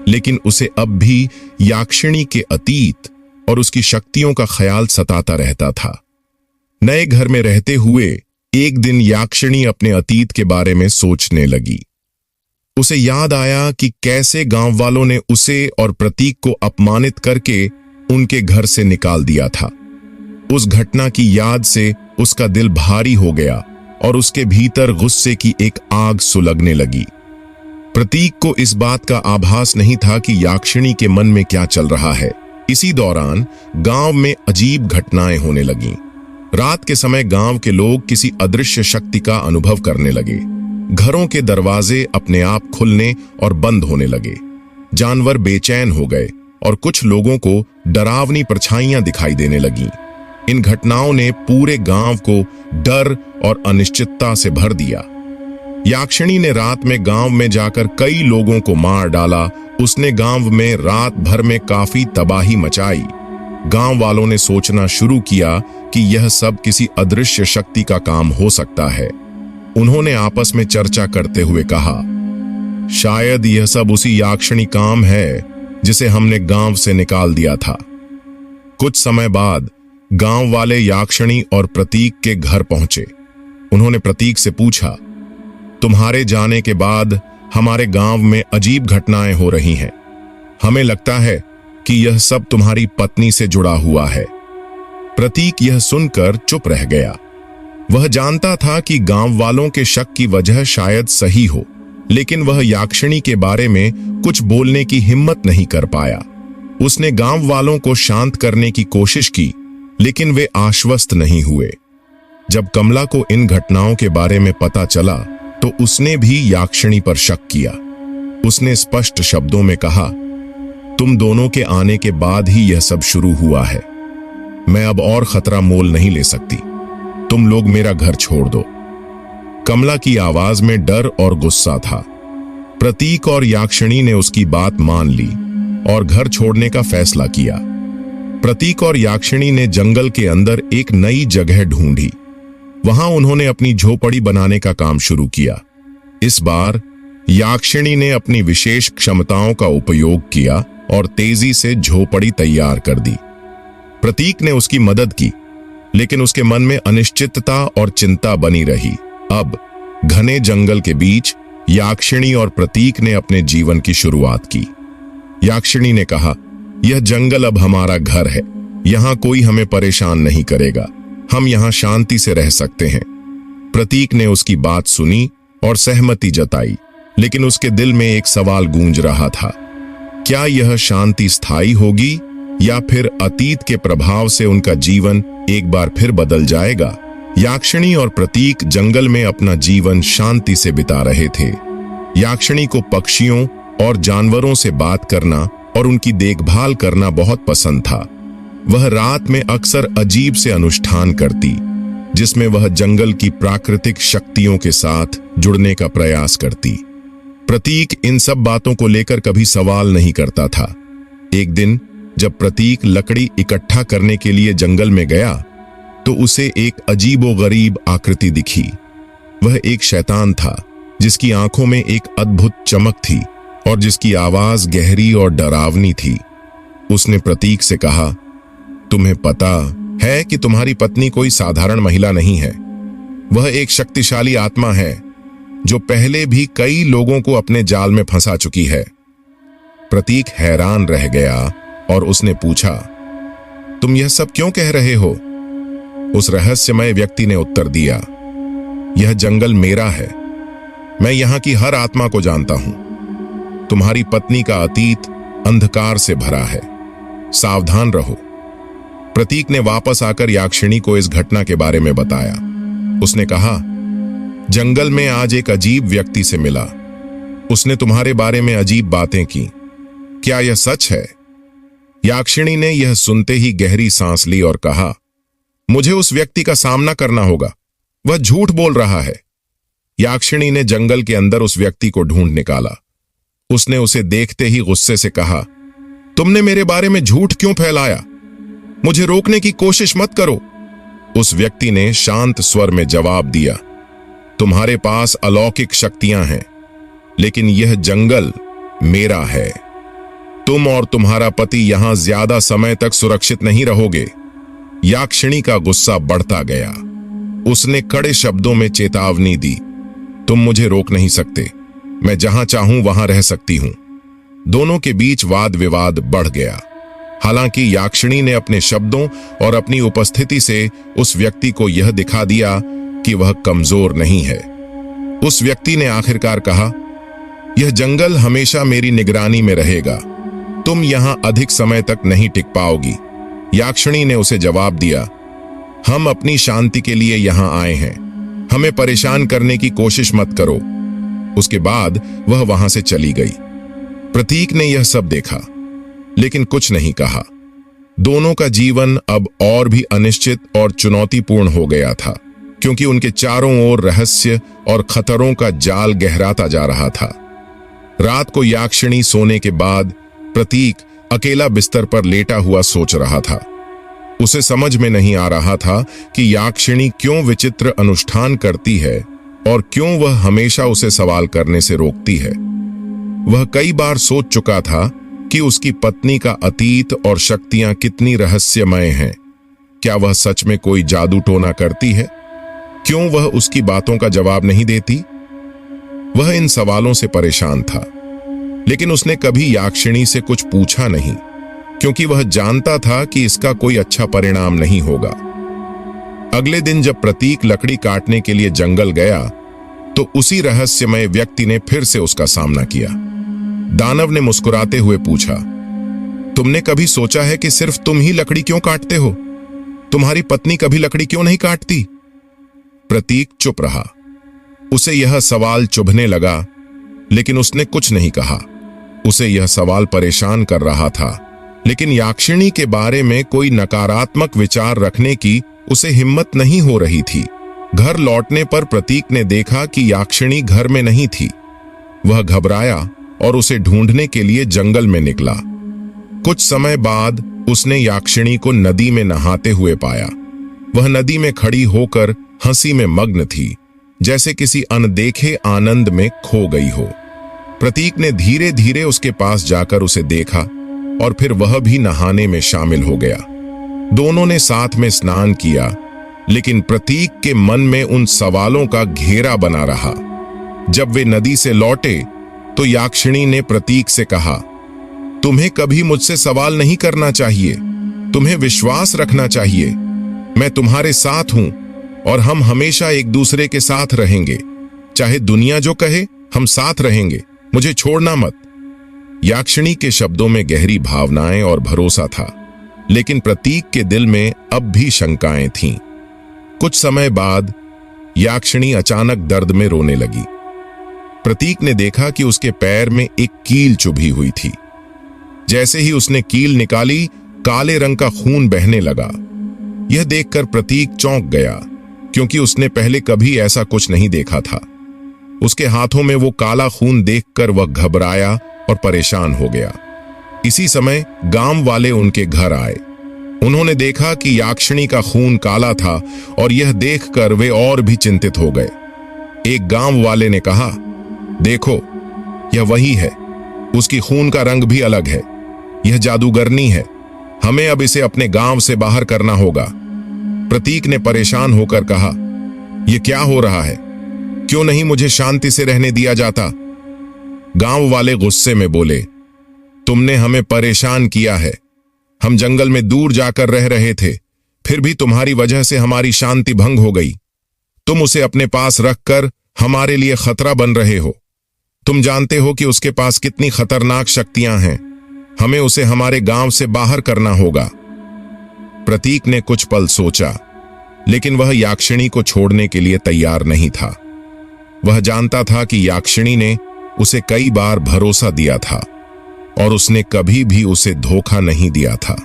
लेकिन उसे अब भी याक्षिणी के अतीत और उसकी शक्तियों का ख्याल सताता रहता था। नए घर में रहते हुए एक दिन याक्षिणी अपने अतीत के बारे में सोचने लगी। उसे याद आया कि कैसे गांव वालों ने उसे और प्रतीक को अपमानित करके उनके घर से निकाल दिया था। उस घटना की याद से उसका दिल भारी हो गया और उसके भीतर गुस्से की एक आग सुलगने लगी। प्रतीक को इस बात का आभास नहीं था कि याक्षिणी के मन में क्या चल रहा है। इसी दौरान गांव में अजीब घटनाएं होने लगीं। रात के समय गांव के लोग किसी अदृश्य शक्ति का अनुभव करने लगे। घरों के दरवाजे अपने आप खुलने और बंद होने लगे। जानवर बेचैन हो गए और कुछ लोगों को डरावनी परछाइयां दिखाई देने लगीं। इन घटनाओं ने पूरे गांव को डर और अनिश्चितता से भर दिया। याक्षिणी ने रात में गांव में जाकर कई लोगों को मार डाला। उसने गांव में रात भर में काफी तबाही मचाई। गांव वालों ने सोचना शुरू किया कि यह सब किसी अदृश्य शक्ति का काम हो सकता है। उन्होंने आपस में चर्चा करते हुए कहा, शायद यह सब उसी याक्षिणी काम है जिसे हमने गांव से निकाल दिया था। कुछ समय बाद गांव वाले याक्षिणी और प्रतीक के घर पहुंचे। उन्होंने प्रतीक से पूछा, तुम्हारे जाने के बाद हमारे गांव में अजीब घटनाएं हो रही हैं। हमें लगता है कि यह सब तुम्हारी पत्नी से जुड़ा हुआ है। प्रतीक यह सुनकर चुप रह गया। वह जानता था कि गांव वालों के शक की वजह शायद सही हो, लेकिन वह याक्षिणी के बारे में कुछ बोलने की हिम्मत नहीं कर पाया। उसने गांव वालों को शांत करने की कोशिश की, लेकिन वे आश्वस्त नहीं हुए। जब कमला को इन घटनाओं के बारे में पता चला तो उसने भी याक्षिणी पर शक किया। उसने स्पष्ट शब्दों में कहा, तुम दोनों के आने के बाद ही यह सब शुरू हुआ है। मैं अब और खतरा मोल नहीं ले सकती। तुम लोग मेरा घर छोड़ दो। कमला की आवाज में डर और गुस्सा था। प्रतीक और याक्षिणी ने उसकी बात मान ली और घर छोड़ने का फैसला किया। प्रतीक और याक्षिणी ने जंगल के अंदर एक नई जगह ढूंढी। वहां उन्होंने अपनी झोपड़ी बनाने का काम शुरू किया। इस बार याक्षिणी ने अपनी विशेष क्षमताओं का उपयोग किया और तेजी से झोपड़ी तैयार कर दी। प्रतीक ने उसकी मदद की, लेकिन उसके मन में अनिश्चितता और चिंता बनी रही। अब घने जंगल के बीच याक्षिणी और प्रतीक ने अपने जीवन की शुरुआत की। याक्षिणी ने कहा, यह जंगल अब हमारा घर है। यहां कोई हमें परेशान नहीं करेगा। हम यहां शांति से रह सकते हैं। प्रतीक ने उसकी बात सुनी और सहमति जताई, लेकिन उसके दिल में एक सवाल गूंज रहा था। क्या यह शांति स्थायी होगी या फिर अतीत के प्रभाव से उनका जीवन एक बार फिर बदल जाएगा? याक्षिणी और प्रतीक जंगल में अपना जीवन शांति से बिता रहे थे। याक्षिणी को पक्षियों और जानवरों से बात करना और उनकी देखभाल करना बहुत पसंद था। वह रात में अक्सर अजीब से अनुष्ठान करती, जिसमें वह जंगल की प्राकृतिक शक्तियों के साथ जुड़ने का प्रयास करती। प्रतीक इन सब बातों को लेकर कभी सवाल नहीं करता था। एक दिन जब प्रतीक लकड़ी इकट्ठा करने के लिए जंगल में गया, तो उसे एक अजीबोगरीब आकृति दिखी। वह एक शैतान था, जिसकी आंखों में एक अद्भुत चमक थी और जिसकी आवाज गहरी और डरावनी थी। उसने प्रतीक से कहा, तुम्हें पता है कि तुम्हारी पत्नी कोई साधारण महिला नहीं है। वह एक शक्तिशाली आत्मा है जो पहले भी कई लोगों को अपने जाल में फंसा चुकी है। प्रतीक हैरान रह गया और उसने पूछा, तुम यह सब क्यों कह रहे हो? उस रहस्यमय व्यक्ति ने उत्तर दिया, यह जंगल मेरा है। मैं यहां की हर आत्मा को जानता हूं। तुम्हारी पत्नी का अतीत अंधकार से भरा है। सावधान रहो। प्रतीक ने वापस आकर याक्षिणी को इस घटना के बारे में बताया। उसने कहा, जंगल में आज एक अजीब व्यक्ति से मिला। उसने तुम्हारे बारे में अजीब बातें की। क्या यह सच है? याक्षिणी ने यह सुनते ही गहरी सांस ली और कहा, मुझे उस व्यक्ति का सामना करना होगा। वह झूठ बोल रहा है। याक्षिणी ने जंगल के अंदर उस व्यक्ति को ढूंढ निकाला। उसने उसे देखते ही गुस्से से कहा, तुमने मेरे बारे में झूठ क्यों फैलाया? मुझे रोकने की कोशिश मत करो। उस व्यक्ति ने शांत स्वर में जवाब दिया, तुम्हारे पास अलौकिक शक्तियां हैं, लेकिन यह जंगल मेरा है। तुम और तुम्हारा पति यहां ज्यादा समय तक सुरक्षित नहीं रहोगे। याक्षिणी का गुस्सा बढ़ता गया। उसने कड़े शब्दों में चेतावनी दी, तुम मुझे रोक नहीं सकते। मैं जहां चाहूं वहां रह सकती हूं। दोनों के बीच वाद विवाद बढ़ गया। हालांकि याक्षिणी ने अपने शब्दों और अपनी उपस्थिति से उस व्यक्ति को यह दिखा दिया कि वह कमजोर नहीं है। उस व्यक्ति ने आखिरकार कहा, यह जंगल हमेशा मेरी निगरानी में रहेगा। तुम यहां अधिक समय तक नहीं टिक पाओगी। याक्षिणी ने उसे जवाब दिया, हम अपनी शांति के लिए यहां आए हैं। हमें परेशान करने की कोशिश मत करो। उसके बाद वह वहां से चली गई। प्रतीक ने यह सब देखा, लेकिन कुछ नहीं कहा। दोनों का जीवन अब और भी अनिश्चित और चुनौतीपूर्ण हो गया था, क्योंकि उनके चारों ओर रहस्य और खतरों का जाल गहराता जा रहा था। रात को याक्षिणी सोने के बाद प्रतीक अकेला बिस्तर पर लेटा हुआ सोच रहा था। उसे समझ में नहीं आ रहा था कि याक्षिणी क्यों विचित्र अनुष्ठान करती है और क्यों वह हमेशा उसे सवाल करने से रोकती है। वह कई बार सोच चुका था कि उसकी पत्नी का अतीत और शक्तियां कितनी रहस्यमय हैं। क्या वह सच में कोई जादू टोना करती है? क्यों वह उसकी बातों का जवाब नहीं देती? वह इन सवालों से परेशान था, लेकिन उसने कभी याक्षिणी से कुछ पूछा नहीं, क्योंकि वह जानता था कि इसका कोई अच्छा परिणाम नहीं होगा। अगले दिन जब प्रतीक लकड़ी काटने के लिए जंगल गया, तो उसी रहस्यमय व्यक्ति ने फिर से उसका सामना किया। दानव ने मुस्कुराते हुए पूछा, तुमने कभी सोचा है कि सिर्फ तुम ही लकड़ी क्यों काटते हो? तुम्हारी पत्नी कभी लकड़ी क्यों नहीं काटती? प्रतीक चुप रहा। उसे यह सवाल चुभने लगा, लेकिन उसने कुछ नहीं कहा। उसे यह सवाल परेशान कर रहा था, लेकिन याक्षिणी के बारे में कोई नकारात्मक विचार रखने की उसे हिम्मत नहीं हो रही थी। घर लौटने पर प्रतीक ने देखा कि याक्षिणी घर में नहीं थी। वह घबराया और उसे ढूंढने के लिए जंगल में निकला। कुछ समय बाद उसने याक्षिणी को नदी में नहाते हुए पाया। वह नदी में खड़ी होकर हंसी में मग्न थी, जैसे किसी अनदेखे आनंद में खो गई हो। प्रतीक ने धीरे धीरे उसके पास जाकर उसे देखा और फिर वह भी नहाने में शामिल हो गया। दोनों ने साथ में स्नान किया, लेकिन प्रतीक के मन में उन सवालों का घेरा बना रहा। जब वे नदी से लौटे तो याक्षिणी ने प्रतीक से कहा, तुम्हें कभी मुझसे सवाल नहीं करना चाहिए। तुम्हें विश्वास रखना चाहिए। मैं तुम्हारे साथ हूं और हम हमेशा एक दूसरे के साथ रहेंगे। चाहे दुनिया जो कहे, हम साथ रहेंगे, मुझे छोड़ना मत। याक्षिणी के शब्दों में गहरी भावनाएं और भरोसा था, लेकिन प्रतीक के दिल में अब भी शंकाएं थीं। कुछ समय बाद याक्षिणी अचानक दर्द में रोने लगी। प्रतीक ने देखा कि उसके पैर में एक कील चुभी हुई थी। जैसे ही उसने कील निकाली, काले रंग का खून बहने लगा। यह देखकर प्रतीक चौंक गया, क्योंकि उसने पहले कभी ऐसा कुछ नहीं देखा था। उसके हाथों में वो काला खून देखकर वह घबराया और परेशान हो गया। इसी समय गांव वाले उनके घर आए। उन्होंने देखा कि याक्षिणी का खून काला था और यह देखकर वे और भी चिंतित हो गए। एक गांव वाले ने कहा, देखो, यह वही है, उसकी खून का रंग भी अलग है। यह जादूगरनी है, हमें अब इसे अपने गांव से बाहर करना होगा। प्रतीक ने परेशान होकर कहा, यह क्या हो रहा है? क्यों नहीं मुझे शांति से रहने दिया जाता? गांव वाले गुस्से में बोले, तुमने हमें परेशान किया है। हम जंगल में दूर जाकर रह रहे थे, फिर भी तुम्हारी वजह से हमारी शांति भंग हो गई। तुम उसे अपने पास रखकर हमारे लिए खतरा बन रहे हो। तुम जानते हो कि उसके पास कितनी खतरनाक शक्तियां हैं। हमें उसे हमारे गांव से बाहर करना होगा। प्रतीक ने कुछ पल सोचा, लेकिन वह याक्षिणी को छोड़ने के लिए तैयार नहीं था। वह जानता था कि याक्षिणी ने उसे कई बार भरोसा दिया था और उसने कभी भी उसे धोखा नहीं दिया था।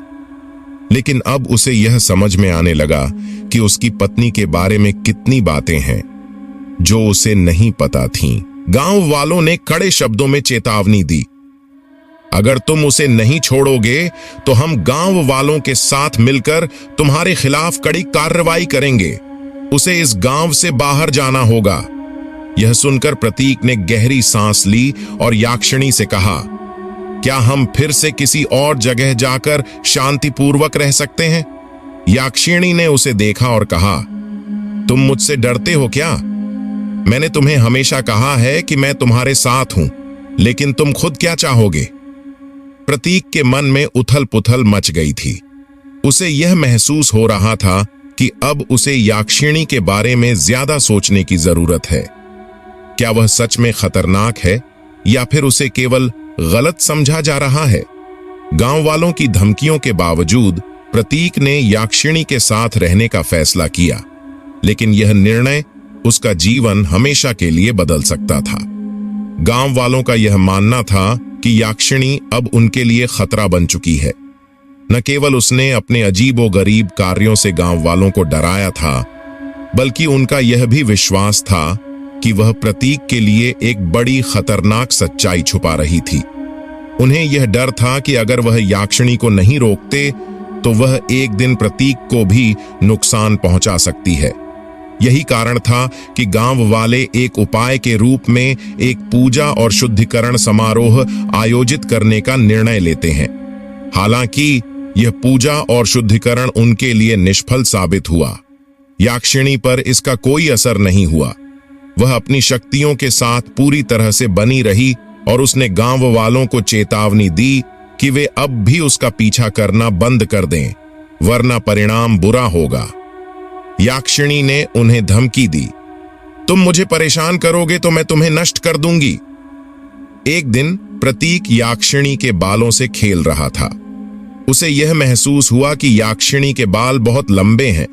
लेकिन अब उसे यह समझ में आने लगा कि उसकी पत्नी के बारे में कितनी बातें हैं जो उसे नहीं पता थीं। गांव वालों ने कड़े शब्दों में चेतावनी दी, अगर तुम उसे नहीं छोड़ोगे तो हम गांव वालों के साथ मिलकर तुम्हारे खिलाफ कड़ी कार्रवाई करेंगे। उसे इस गांव से बाहर जाना होगा। यह सुनकर प्रतीक ने गहरी सांस ली और याक्षिणी से कहा, क्या हम फिर से किसी और जगह जाकर शांतिपूर्वक रह सकते हैं? याक्षिणी ने उसे देखा और कहा, तुम मुझसे डरते हो क्या? मैंने तुम्हें हमेशा कहा है कि मैं तुम्हारे साथ हूं, लेकिन तुम खुद क्या चाहोगे? प्रतीक के मन में उथल पुथल मच गई थी। उसे यह महसूस हो रहा था कि अब उसे याक्षिणी के बारे में ज्यादा सोचने की जरूरत है। क्या वह सच में खतरनाक है या फिर उसे केवल गलत समझा जा रहा है? गांव वालों की धमकियों के बावजूद प्रतीक ने याक्षिणी के साथ रहने का फैसला किया, लेकिन यह निर्णय उसका जीवन हमेशा के लिए बदल सकता था। गांव वालों का यह मानना था कि याक्षिणी अब उनके लिए खतरा बन चुकी है। न केवल उसने अपने अजीबोगरीब कार्यों से गांव वालों को डराया था, बल्कि उनका यह भी विश्वास था कि वह प्रतीक के लिए एक बड़ी खतरनाक सच्चाई छुपा रही थी। उन्हें यह डर था कि अगर वह याक्षिणी को नहीं रोकते तो वह एक दिन प्रतीक को भी नुकसान पहुंचा सकती है। यही कारण था कि गांव वाले एक उपाय के रूप में एक पूजा और शुद्धिकरण समारोह आयोजित करने का निर्णय लेते हैं। हालांकि यह पूजा और शुद्धिकरण उनके लिए निष्फल साबित हुआ। याक्षिणी पर इसका कोई असर नहीं हुआ। वह अपनी शक्तियों के साथ पूरी तरह से बनी रही और उसने गांव वालों को चेतावनी दी कि वे अब भी उसका पीछा करना बंद कर दें, वरना परिणाम बुरा होगा। याक्षिणी ने उन्हें धमकी दी, तुम मुझे परेशान करोगे तो मैं तुम्हें नष्ट कर दूंगी। एक दिन प्रतीक याक्षिणी के बालों से खेल रहा था। उसे यह महसूस हुआ कि याक्षिणी के बाल बहुत लंबे हैं,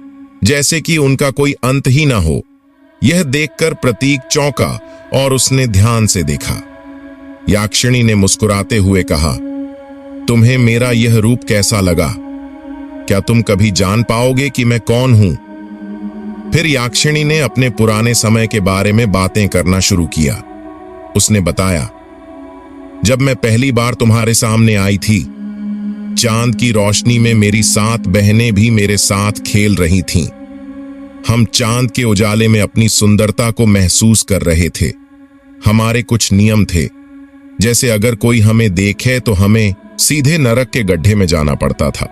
जैसे कि उनका कोई अंत ही ना हो। यह देखकर प्रतीक चौंका और उसने ध्यान से देखा। याक्षिणी ने मुस्कुराते हुए कहा, तुम्हें मेरा यह रूप कैसा लगा? क्या तुम कभी जान पाओगे कि मैं कौन हूं? फिर याक्षिणी ने अपने पुराने समय के बारे में बातें करना शुरू किया। उसने बताया, जब मैं पहली बार तुम्हारे सामने आई थी, चांद की रोशनी में मेरी 7 बहनें भी मेरे साथ खेल रही थीं। हम चांद के उजाले में अपनी सुंदरता को महसूस कर रहे थे। हमारे कुछ नियम थे, जैसे अगर कोई हमें देखे तो हमें सीधे नरक के गड्ढे में जाना पड़ता था।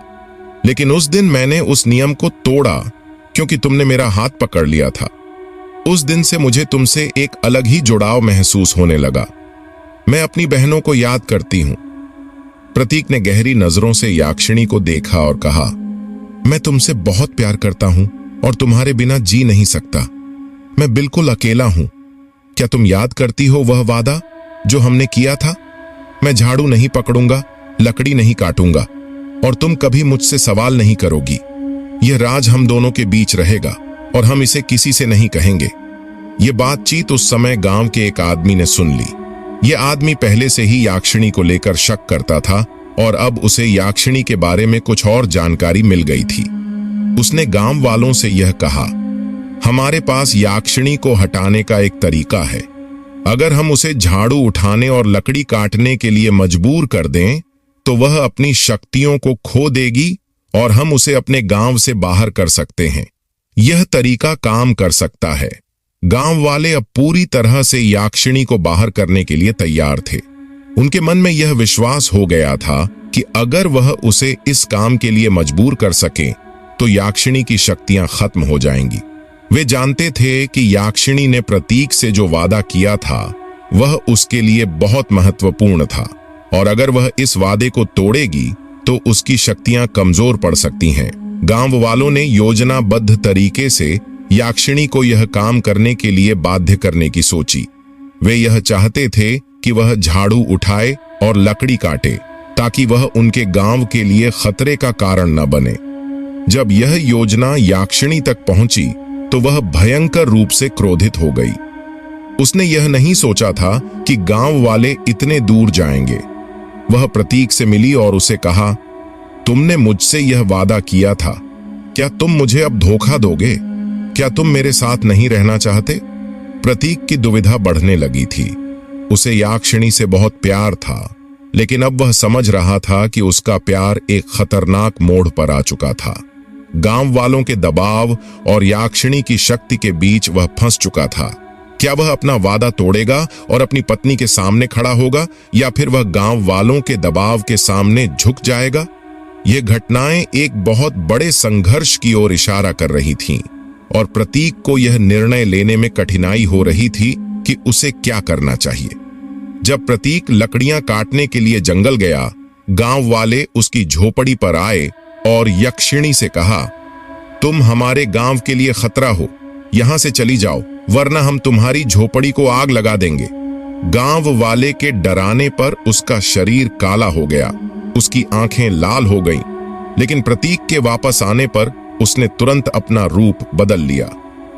लेकिन उस दिन मैंने उस नियम को तोड़ा क्योंकि तुमने मेरा हाथ पकड़ लिया था। उस दिन से मुझे तुमसे एक अलग ही जुड़ाव महसूस होने लगा। मैं अपनी बहनों को याद करती हूं। प्रतीक ने गहरी नजरों से याक्षिणी को देखा और कहा, मैं तुमसे बहुत प्यार करता हूं और तुम्हारे बिना जी नहीं सकता। मैं बिल्कुल अकेला हूं। क्या तुम याद करती हो वह वादा जो हमने किया था? मैं झाड़ू नहीं पकड़ूंगा, लकड़ी नहीं काटूंगा और तुम कभी मुझसे सवाल नहीं करोगी। यह राज हम दोनों के बीच रहेगा और हम इसे किसी से नहीं कहेंगे। यह बातचीत उस समय गांव के एक आदमी ने सुन ली। यह आदमी पहले से ही याक्षिणी को लेकर शक करता था और अब उसे याक्षिणी के बारे में कुछ और जानकारी मिल गई थी। उसने गांव वालों से यह कहा, हमारे पास याक्षिणी को हटाने का एक तरीका है। अगर हम उसे झाड़ू उठाने और लकड़ी काटने के लिए मजबूर कर दें तो वह अपनी शक्तियों को खो देगी और हम उसे अपने गांव से बाहर कर सकते हैं। यह तरीका काम कर सकता है। गांव वाले अब पूरी तरह से याक्षिणी को बाहर करने के लिए तैयार थे। उनके मन में यह विश्वास हो गया था कि अगर वह उसे इस काम के लिए मजबूर कर सके तो याक्षिणी की शक्तियां खत्म हो जाएंगी। वे जानते थे कि याक्षिणी ने प्रतीक से जो वादा किया था वह उसके लिए बहुत महत्वपूर्ण था और अगर वह इस वादे को तोड़ेगी तो उसकी शक्तियां कमजोर पड़ सकती हैं। गांव वालों ने योजनाबद्ध तरीके से याक्षिणी को यह काम करने के लिए बाध्य करने की सोची। वे यह चाहते थे कि वह झाड़ू उठाए और लकड़ी काटे ताकि वह उनके गांव के लिए खतरे का कारण न बने। जब यह योजना याक्षिणी तक पहुंची तो वह भयंकर रूप से क्रोधित हो गई। उसने यह नहीं सोचा था कि गांव वाले इतने दूर जाएंगे। वह प्रतीक से मिली और उसे कहा, तुमने मुझसे यह वादा किया था, क्या तुम मुझे अब धोखा दोगे? क्या तुम मेरे साथ नहीं रहना चाहते? प्रतीक की दुविधा बढ़ने लगी थी। उसे याक्षिणी से बहुत प्यार था, लेकिन अब वह समझ रहा था कि उसका प्यार एक खतरनाक मोड़ पर आ चुका था। गांव वालों के दबाव और याक्षिणी की शक्ति के बीच वह फंस चुका था। क्या वह अपना वादा तोड़ेगा और अपनी पत्नी के सामने खड़ा होगा या फिर वह गांव वालों के दबाव के सामने झुक जाएगा? ये घटनाएं एक बहुत बड़े संघर्ष की ओर इशारा कर रही थीं और प्रतीक को यह निर्णय लेने में कठिनाई हो रही थी कि उसे क्या करना चाहिए। जब प्रतीक लकड़ियां काटने के लिए जंगल गया, गांव वाले उसकी झोपड़ी पर आए और यक्षिणी से कहा, तुम हमारे गांव के लिए खतरा हो, यहां से चली जाओ वरना हम तुम्हारी झोपड़ी को आग लगा देंगे। गांव वाले के डराने पर उसका शरीर काला हो गया, उसकी आंखें लाल हो गईं, लेकिन प्रतीक के वापस आने पर उसने तुरंत अपना रूप बदल लिया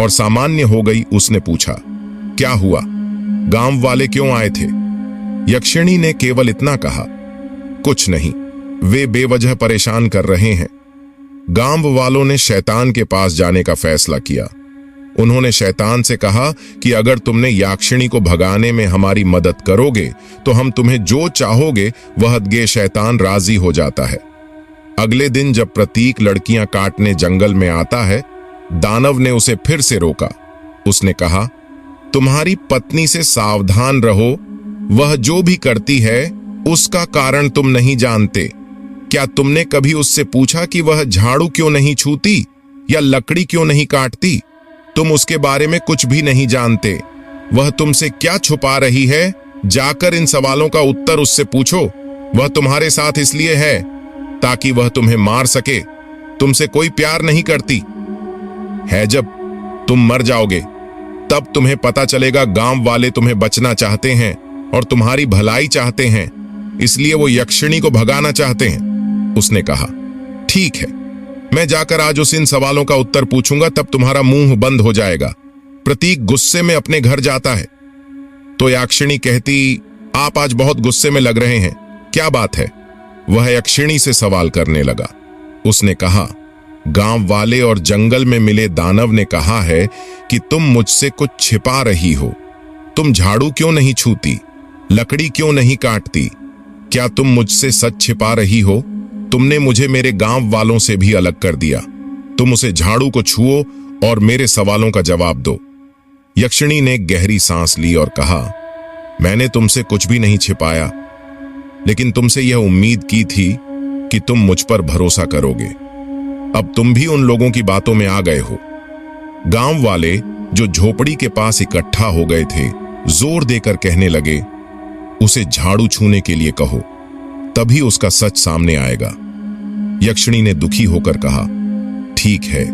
और सामान्य हो गई। उसने पूछा, क्या हुआ? गांव वाले क्यों आए थे? यक्षिणी ने केवल इतना कहा, कुछ नहीं, वे बेवजह परेशान कर रहे हैं। गांव वालों ने शैतान के पास जाने का फैसला किया। उन्होंने शैतान से कहा कि अगर तुमने याक्षिणी को भगाने में हमारी मदद करोगे तो हम तुम्हें जो चाहोगे वह दे। शैतान राजी हो जाता है। अगले दिन जब प्रतीक लड़कियां काटने जंगल में आता है, दानव ने उसे फिर से रोका। उसने कहा, तुम्हारी पत्नी से सावधान रहो, वह जो भी करती है उसका कारण तुम नहीं जानते। क्या तुमने कभी उससे पूछा कि वह झाड़ू क्यों नहीं छूती या लकड़ी क्यों नहीं काटती? तुम उसके बारे में कुछ भी नहीं जानते। वह तुमसे क्या छुपा रही है? जाकर इन सवालों का उत्तर उससे पूछो। वह तुम्हारे साथ इसलिए है ताकि वह तुम्हें मार सके। तुमसे कोई प्यार नहीं करती है। जब तुम मर जाओगे तब तुम्हें पता चलेगा गांव वाले तुम्हें बचना चाहते हैं और तुम्हारी भलाई चाहते हैं, इसलिए वो यक्षिणी को भगाना चाहते हैं। उसने कहा, ठीक है, मैं जाकर आज उस इन सवालों का उत्तर पूछूंगा, तब तुम्हारा मुंह बंद हो जाएगा। प्रतीक गुस्से में अपने घर जाता है तो याक्षिणी कहती, आप आज बहुत गुस्से में लग रहे हैं, क्या बात है? वह यक्षिणी से सवाल करने लगा। उसने कहा, गांव वाले और जंगल में मिले दानव ने कहा है कि तुम मुझसे कुछ छिपा रही हो। तुम झाड़ू क्यों नहीं छूती, लकड़ी क्यों नहीं काटती? क्या तुम मुझसे सच छिपा रही हो? तुमने मुझे मेरे गांव वालों से भी अलग कर दिया। तुम उसे झाड़ू को छुओ और मेरे सवालों का जवाब दो। यक्षिणी ने गहरी सांस ली और कहा, मैंने तुमसे कुछ भी नहीं छिपाया, लेकिन तुमसे यह उम्मीद की थी कि तुम मुझ पर भरोसा करोगे। अब तुम भी उन लोगों की बातों में आ गए हो। गांव वाले जो झोपड़ी के पास इकट्ठा हो गए थे जोर देकर कहने लगे, उसे झाड़ू छूने के लिए कहो, तभी उसका सच सामने आएगा। यक्षिणी ने दुखी होकर कहा, ठीक है,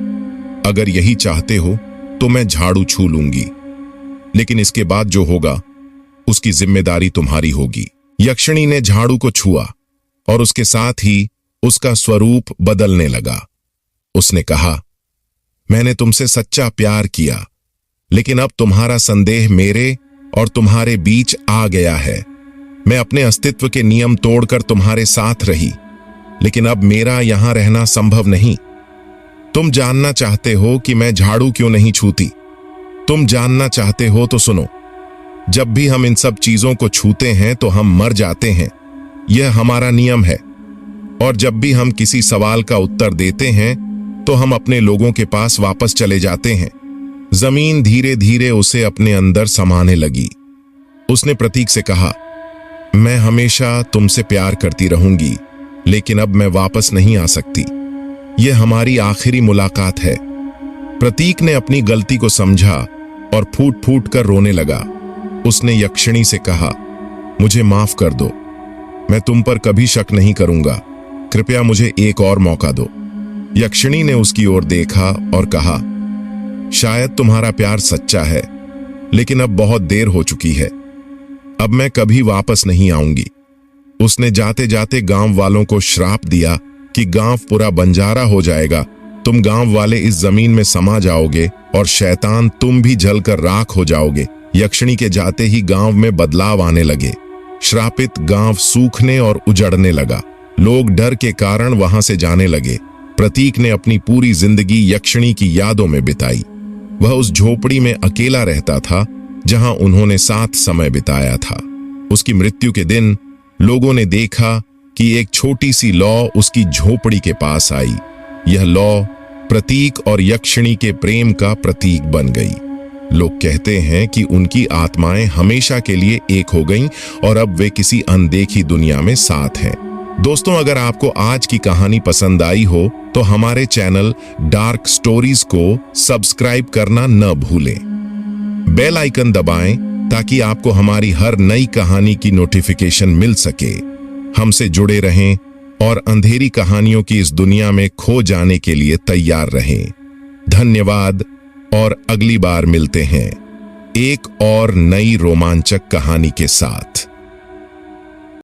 अगर यही चाहते हो तो मैं झाड़ू छू लूंगी, लेकिन इसके बाद जो होगा उसकी जिम्मेदारी तुम्हारी होगी। यक्षिणी ने झाड़ू को छुआ और उसके साथ ही उसका स्वरूप बदलने लगा। उसने कहा, मैंने तुमसे सच्चा प्यार किया, लेकिन अब तुम्हारा संदेह मेरे और तुम्हारे बीच आ गया है। मैं अपने अस्तित्व के नियम तोड़कर तुम्हारे साथ रही, लेकिन अब मेरा यहां रहना संभव नहीं। तुम जानना चाहते हो कि मैं झाड़ू क्यों नहीं छूती? तुम जानना चाहते हो तो सुनो। जब भी हम इन सब चीजों को छूते हैं तो हम मर जाते हैं, यह हमारा नियम है। और जब भी हम किसी सवाल का उत्तर देते हैं तो हम अपने लोगों के पास वापस चले जाते हैं। जमीन धीरे धीरे उसे अपने अंदर समाने लगी। उसने प्रतीक से कहा, मैं हमेशा तुमसे प्यार करती रहूंगी, लेकिन अब मैं वापस नहीं आ सकती। यह हमारी आखिरी मुलाकात है। प्रतीक ने अपनी गलती को समझा और फूट फूट कर रोने लगा। उसने यक्षिणी से कहा, मुझे माफ कर दो, मैं तुम पर कभी शक नहीं करूंगा, कृपया मुझे एक और मौका दो। यक्षिणी ने उसकी ओर देखा और कहा, शायद तुम्हारा प्यार सच्चा है, लेकिन अब बहुत देर हो चुकी है। अब मैं कभी वापस नहीं आऊंगी। उसने जाते जाते गांव वालों को श्राप दिया कि गांव पूरा बंजारा हो जाएगा। तुम गांव वाले इस जमीन में समा जाओगे और शैतान तुम भी जलकर राख हो जाओगे। यक्षिणी के जाते ही गांव में बदलाव आने लगे। श्रापित गांव सूखने और उजड़ने लगा। लोग डर के कारण वहां से जाने लगे। प्रतीक ने अपनी पूरी जिंदगी यक्षिणी की यादों में बिताई। वह उस झोपड़ी में अकेला रहता था जहां उन्होंने साथ समय बिताया था। उसकी मृत्यु के दिन लोगों ने देखा कि एक छोटी सी लौ उसकी झोपड़ी के पास आई। यह लौ प्रतीक और यक्षिणी के प्रेम का प्रतीक बन गई। लोग कहते हैं कि उनकी आत्माएं हमेशा के लिए एक हो गईं और अब वे किसी अनदेखी दुनिया में साथ हैं। दोस्तों, अगर आपको आज की कहानी पसंद आई हो तो हमारे चैनल डार्क स्टोरीज को सब्सक्राइब करना न भूलें। बेल आइकन दबाएं ताकि आपको हमारी हर नई कहानी की नोटिफिकेशन मिल सके। हमसे जुड़े रहें और अंधेरी कहानियों की इस दुनिया में खो जाने के लिए तैयार रहें। धन्यवाद और अगली बार मिलते हैं एक और नई रोमांचक कहानी के साथ।